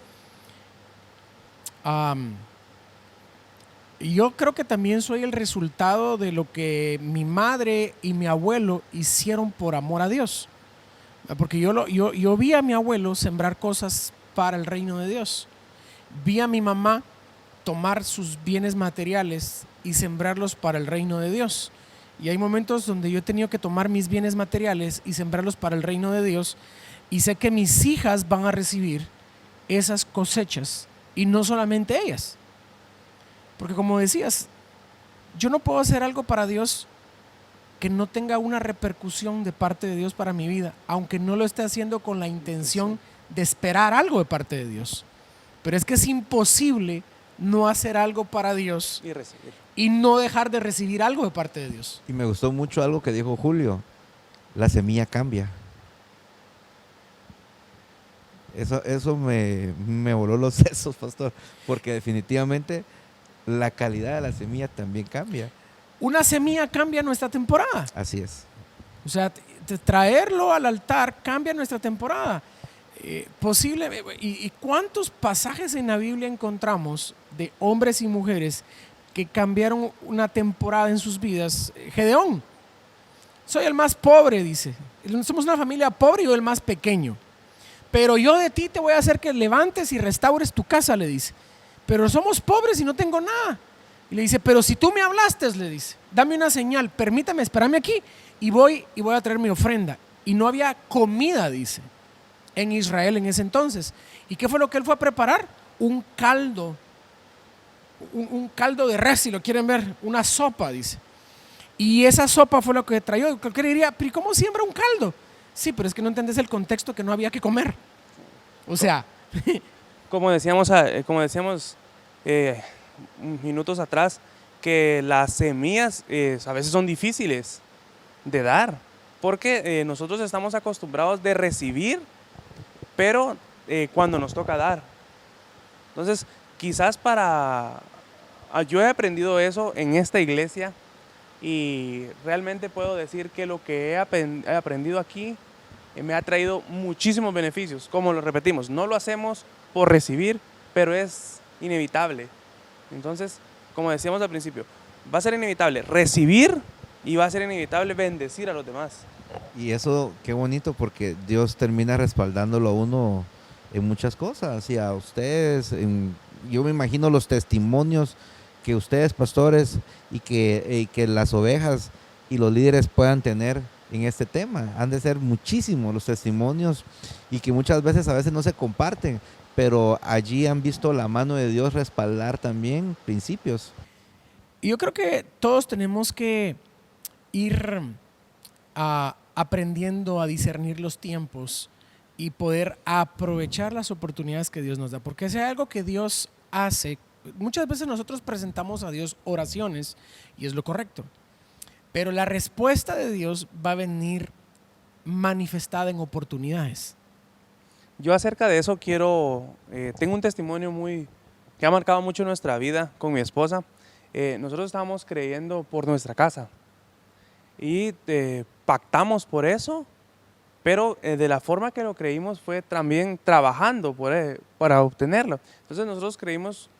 Yo creo que también soy el resultado de lo que mi madre y mi abuelo hicieron por amor a Dios, porque yo vi a mi abuelo sembrar cosas para el reino de Dios, vi a mi mamá tomar sus bienes materiales y sembrarlos para el reino de Dios. Y hay momentos donde yo he tenido que tomar mis bienes materiales y sembrarlos para el reino de Dios, y sé que mis hijas van a recibir esas cosechas y no solamente ellas. Porque como decías, yo no puedo hacer algo para Dios que no tenga una repercusión de parte de Dios para mi vida, aunque no lo esté haciendo con la intención de esperar algo de parte de Dios. Pero es que es imposible no hacer algo para Dios Y recibir. y no dejar de recibir algo de parte de Dios. Y me gustó mucho algo que dijo Julio. La semilla cambia. Eso me voló los sesos, pastor. Porque definitivamente la calidad de la semilla también cambia. Una semilla cambia nuestra temporada. Así es. O sea, traerlo al altar cambia nuestra temporada. ¿Y cuántos pasajes en la Biblia encontramos de hombres y mujeres que cambiaron una temporada en sus vidas? Gedeón, soy el más pobre, dice. Somos una familia pobre y yo el más pequeño. Pero yo de ti te voy a hacer que levantes y restaures tu casa, le dice. Pero somos pobres y no tengo nada. Y le dice, pero si tú me hablaste, le dice, dame una señal, permítame, espérame aquí y voy a traer mi ofrenda. Y no había comida, dice, en Israel en ese entonces. ¿Y qué fue lo que él fue a preparar? Un caldo. Un caldo de res, si lo quieren ver, una sopa, dice. Y esa sopa fue lo que trajo. Cualquiera diría, pero ¿cómo siembra un caldo? Sí, pero es que no entendés el contexto, que no había que comer. O sea, Como decíamos minutos atrás, que las semillas a veces son difíciles de dar, porque nosotros estamos acostumbrados de recibir, pero cuando nos toca dar. Entonces, quizás yo he aprendido eso en esta iglesia y realmente puedo decir que lo que he aprendido aquí me ha traído muchísimos beneficios. Como lo repetimos, no lo hacemos por recibir, pero es inevitable. Entonces, como decíamos al principio, va a ser inevitable recibir y va a ser inevitable bendecir a los demás. Y eso, qué bonito, porque Dios termina respaldándolo a uno en muchas cosas. Y a ustedes, yo me imagino los testimonios que ustedes, pastores, y que las ovejas y los líderes puedan tener en este tema. Han de ser muchísimos los testimonios y que muchas veces a veces no se comparten, pero allí han visto la mano de Dios respaldar también principios. y yo creo que todos tenemos que ir aprendiendo a discernir los tiempos y poder aprovechar las oportunidades que Dios nos da. Porque si hay algo que Dios hace, muchas veces nosotros presentamos a Dios oraciones y es lo correcto. Pero la respuesta de Dios va a venir manifestada en oportunidades. Yo acerca de eso tengo un testimonio que ha marcado mucho nuestra vida con mi esposa. Nosotros estábamos creyendo por nuestra casa y pactamos por eso, pero de la forma que lo creímos fue también trabajando para obtenerlo. Entonces nosotros creímos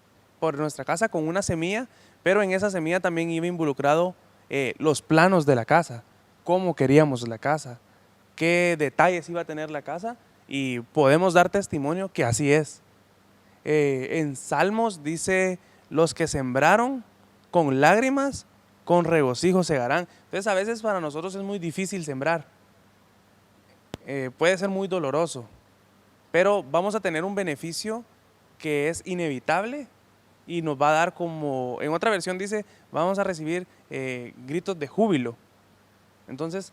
por nuestra casa con una semilla, pero en esa semilla también iba involucrado los planos de la casa, cómo queríamos la casa, qué detalles iba a tener la casa, y podemos dar testimonio que así es. En Salmos dice, los que sembraron con lágrimas, con regocijo segarán. Entonces a veces para nosotros es muy difícil sembrar, puede ser muy doloroso, pero vamos a tener un beneficio que es inevitable y nos va a dar, como en otra versión dice, vamos a recibir gritos de júbilo. Entonces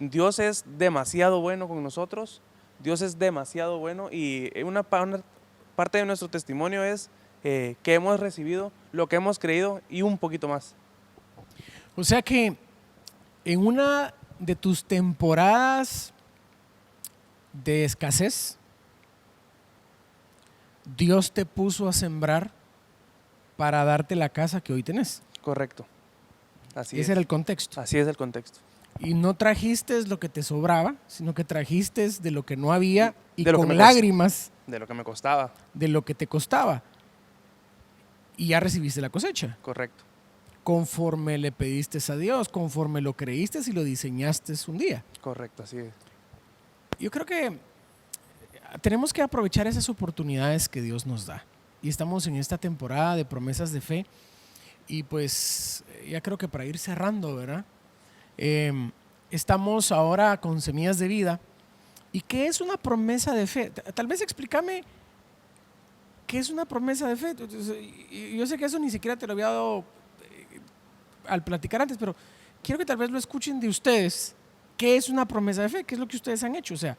Dios es demasiado bueno con nosotros, Dios es demasiado bueno, y una parte de nuestro testimonio es que hemos recibido lo que hemos creído y un poquito más. O sea que en una de tus temporadas de escasez, Dios te puso a sembrar para darte la casa que hoy tenés. Correcto. Así Ese era el contexto. Así es el contexto. Y no trajiste lo que te sobraba, sino que trajiste de lo que no había y De lo que con me lágrimas De lo que me costaba. de lo que te costaba. Y ya recibiste la cosecha. Correcto. Conforme le pediste a Dios, conforme lo creíste y lo diseñaste un día. Correcto, así es. Yo creo que tenemos que aprovechar esas oportunidades que Dios nos da. Y estamos en esta temporada de promesas de fe. Y pues ya creo que para ir cerrando, ¿verdad? Estamos ahora con Semillas de Vida. ¿Y qué es una promesa de fe? Tal vez explícame ¿qué es una promesa de fe? Entonces, y yo sé que eso ni siquiera te lo había dado al platicar antes, pero quiero que tal vez lo escuchen de ustedes. ¿Qué es una promesa de fe? ¿Qué es lo que ustedes han hecho? O sea,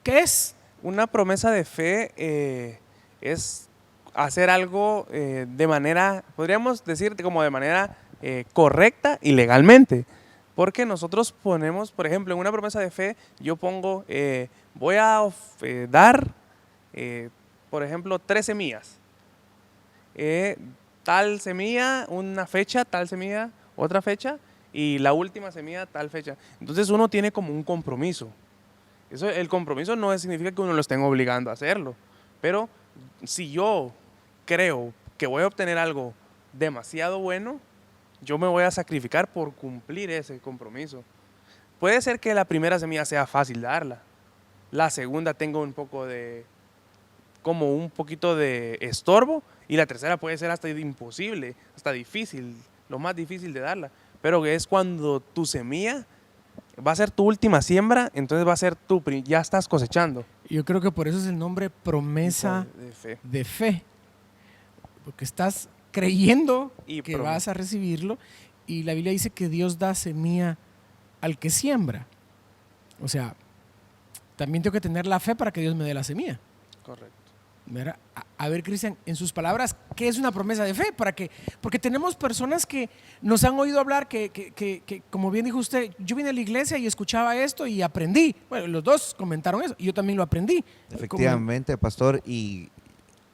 ¿qué es? Una promesa de fe es hacer algo de manera, podríamos decir como de manera correcta y legalmente. Porque nosotros ponemos, por ejemplo, en una promesa de fe, yo pongo, voy a dar, por ejemplo, 3 semillas. Tal semilla, una fecha, tal semilla, otra fecha, y la última semilla, tal fecha. Entonces uno tiene como un compromiso. Eso, el compromiso no significa que uno lo estén obligando a hacerlo, pero si yo creo que voy a obtener algo demasiado bueno, yo me voy a sacrificar por cumplir ese compromiso. Puede ser que la primera semilla sea fácil darla, la segunda tenga un poquito de estorbo, y la tercera puede ser hasta imposible, hasta difícil, lo más difícil de darla. Pero es cuando tu semilla va a ser tu última siembra, entonces va a ser ya estás cosechando. Yo creo que por eso es el nombre promesa De fe. de fe, porque estás creyendo Y que vas a recibirlo, y la Biblia dice que Dios da semilla al que siembra. O sea, también tengo que tener la fe para que Dios me dé la semilla. Correcto. ¿Verdad? A ver, Cristian, en sus palabras, ¿qué es una promesa de fe? Porque tenemos personas que nos han oído hablar que, como bien dijo usted, yo vine a la iglesia y escuchaba esto y aprendí. Bueno, los dos comentaron eso y yo también lo aprendí. Efectivamente, pastor, y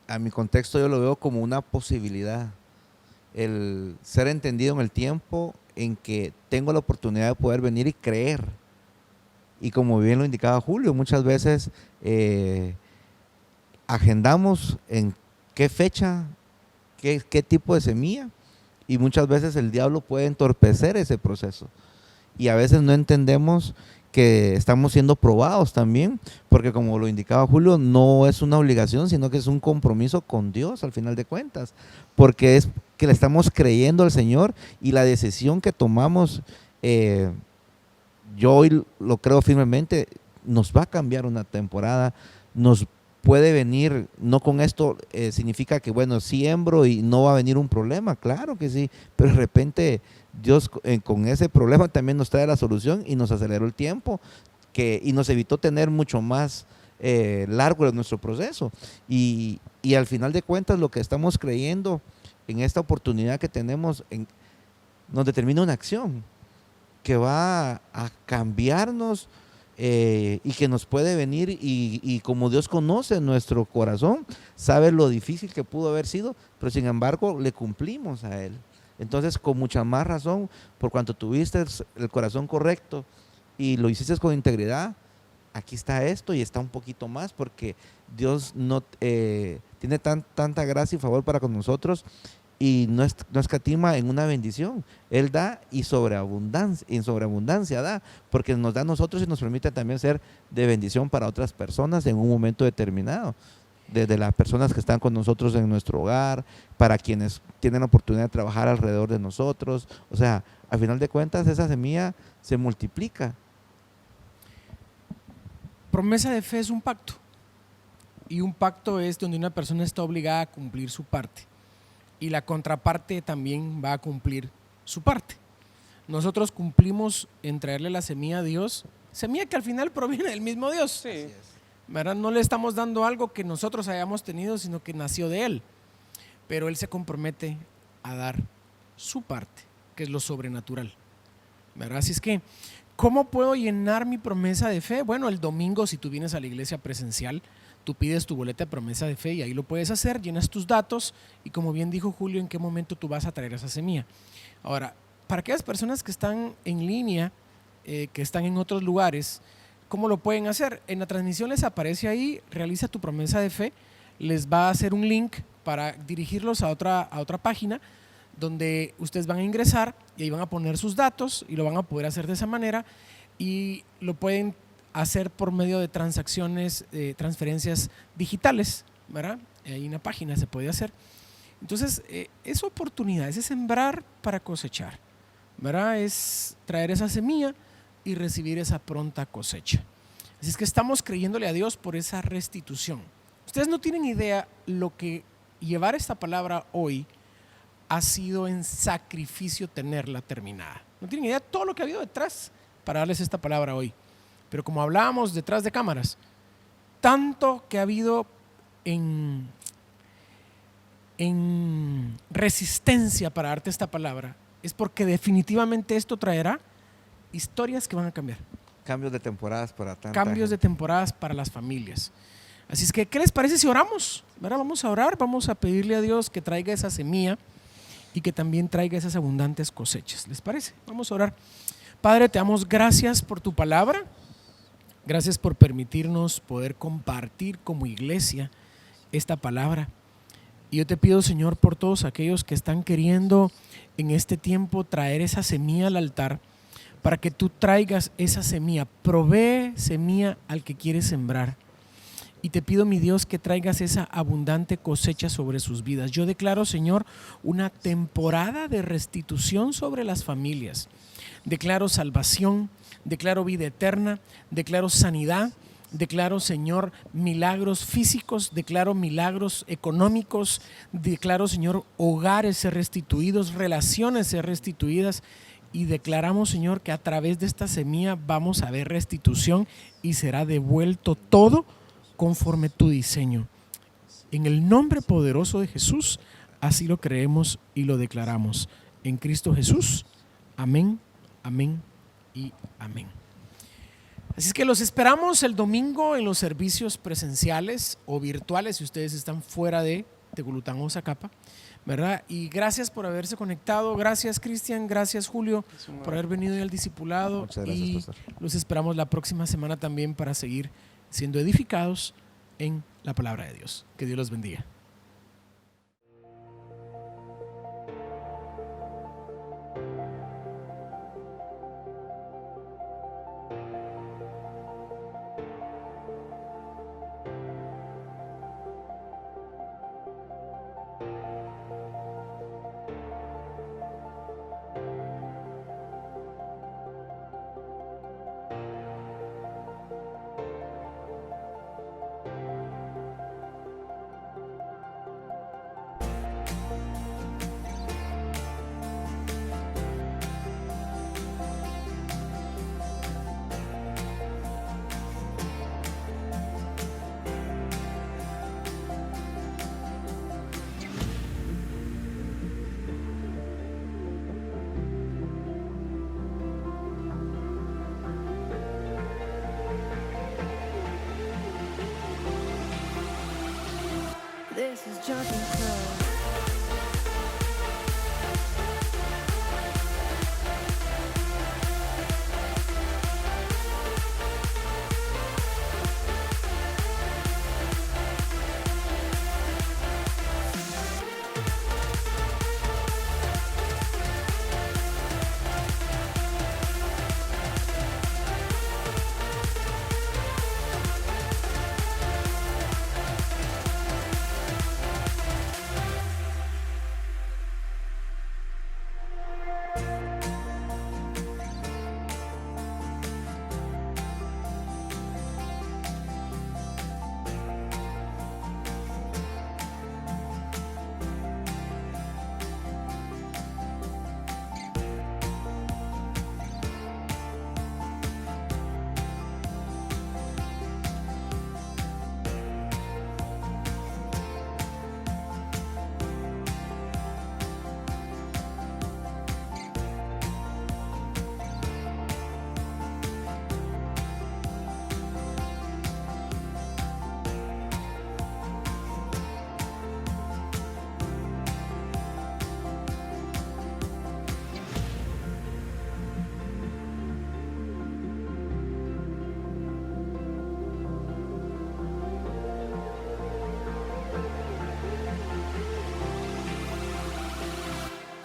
a mi contexto yo lo veo como una posibilidad. El ser entendido en el tiempo en que tengo la oportunidad de poder venir y creer. Y como bien lo indicaba Julio, muchas veces agendamos en qué fecha, qué tipo de semilla, y muchas veces el diablo puede entorpecer ese proceso. Y a veces no entendemos que estamos siendo probados también, porque como lo indicaba Julio, no es una obligación, sino que es un compromiso con Dios al final de cuentas, porque es que le estamos creyendo al Señor, y la decisión que tomamos, yo hoy lo creo firmemente, nos va a cambiar una temporada, nos puede venir, no con esto significa que bueno, siembro y no va a venir un problema, claro que sí, pero de repente Dios con ese problema también nos trae la solución y nos aceleró el tiempo y nos evitó tener mucho más largo nuestro proceso, y al final de cuentas lo que estamos creyendo en esta oportunidad que tenemos nos determina una acción que va a cambiarnos, y que nos puede venir, y como Dios conoce nuestro corazón, sabe lo difícil que pudo haber sido, pero sin embargo le cumplimos a Él. Entonces, con mucha más razón, por cuanto tuviste el corazón correcto y lo hiciste con integridad, aquí está esto y está un poquito más, porque Dios no tiene tanta gracia y favor para con nosotros, y no escatima en una bendición. Él da y en sobreabundancia da, porque nos da a nosotros y nos permite también ser de bendición para otras personas en un momento determinado. Desde las personas que están con nosotros en nuestro hogar, para quienes tienen la oportunidad de trabajar alrededor de nosotros. O sea, al final de cuentas esa semilla se multiplica. Promesa de fe es un pacto, y un pacto es donde una persona está obligada a cumplir su parte, y la contraparte también va a cumplir su parte. Nosotros cumplimos en traerle la semilla a Dios, semilla que al final proviene del mismo Dios. Sí. ¿Verdad? No le estamos dando algo que nosotros hayamos tenido, sino que nació de Él. Pero Él se compromete a dar su parte, que es lo sobrenatural. ¿Verdad? Así es que, ¿cómo puedo llenar mi promesa de fe? Bueno, el domingo, si tú vienes a la iglesia presencial, tú pides tu boleta de promesa de fe y ahí lo puedes hacer, llenas tus datos y, como bien dijo Julio, en qué momento tú vas a traer esa semilla. Ahora, para aquellas personas que están en línea, que están en otros lugares, ¿cómo lo pueden hacer? En la transmisión les aparece ahí, realiza tu promesa de fe, les va a hacer un link para dirigirlos a otra página donde ustedes van a ingresar y ahí van a poner sus datos y lo van a poder hacer de esa manera, y lo pueden hacer por medio de transacciones, transferencias digitales, ¿verdad? Ahí en la página se puede hacer. Entonces, es oportunidad, es sembrar para cosechar, ¿verdad? Es traer esa semilla y recibir esa pronta cosecha. Así es que estamos creyéndole a Dios por esa restitución. Ustedes no tienen idea lo que llevar esta palabra hoy ha sido en sacrificio tenerla terminada. No tienen idea de todo lo que ha habido detrás para darles esta palabra hoy. Pero como hablábamos detrás de cámaras, tanto que ha habido en resistencia para darte esta palabra, es porque definitivamente esto traerá historias que van a cambiar. Cambios de temporadas para tanta Cambios de gente. temporadas para las familias. Así es que, ¿qué les parece si oramos? ¿Verdad? Vamos a orar, vamos a pedirle a Dios que traiga esa semilla y que también traiga esas abundantes cosechas. ¿Les parece? Vamos a orar. Padre, te damos gracias por tu palabra. Gracias por permitirnos poder compartir como iglesia esta palabra. Y yo te pido, Señor, por todos aquellos que están queriendo en este tiempo traer esa semilla al altar, para que tú traigas esa semilla. Provee semilla al que quiere sembrar. Y te pido, mi Dios, que traigas esa abundante cosecha sobre sus vidas. Yo declaro, Señor, una temporada de restitución sobre las familias. Declaro salvación, declaro vida eterna, declaro sanidad, declaro, Señor, milagros físicos, declaro milagros económicos, declaro, Señor, hogares ser restituidos, relaciones ser restituidas. Y declaramos, Señor, que a través de esta semilla vamos a ver restitución y será devuelto todo conforme tu diseño. En el nombre poderoso de Jesús, así lo creemos y lo declaramos. En Cristo Jesús. Amén, amén y amén. Así es que los esperamos el domingo en los servicios presenciales o virtuales si ustedes están fuera de Teculután o Zacapa, ¿verdad? Y gracias por haberse conectado. Gracias, Cristian. Gracias, Julio, por haber venido hoy al discipulado. Muchas gracias, y pastor. los esperamos la próxima semana también para seguir siendo edificados en la palabra de Dios. Que Dios los bendiga. This is Jumping Club.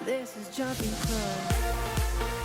This is Jumping Club.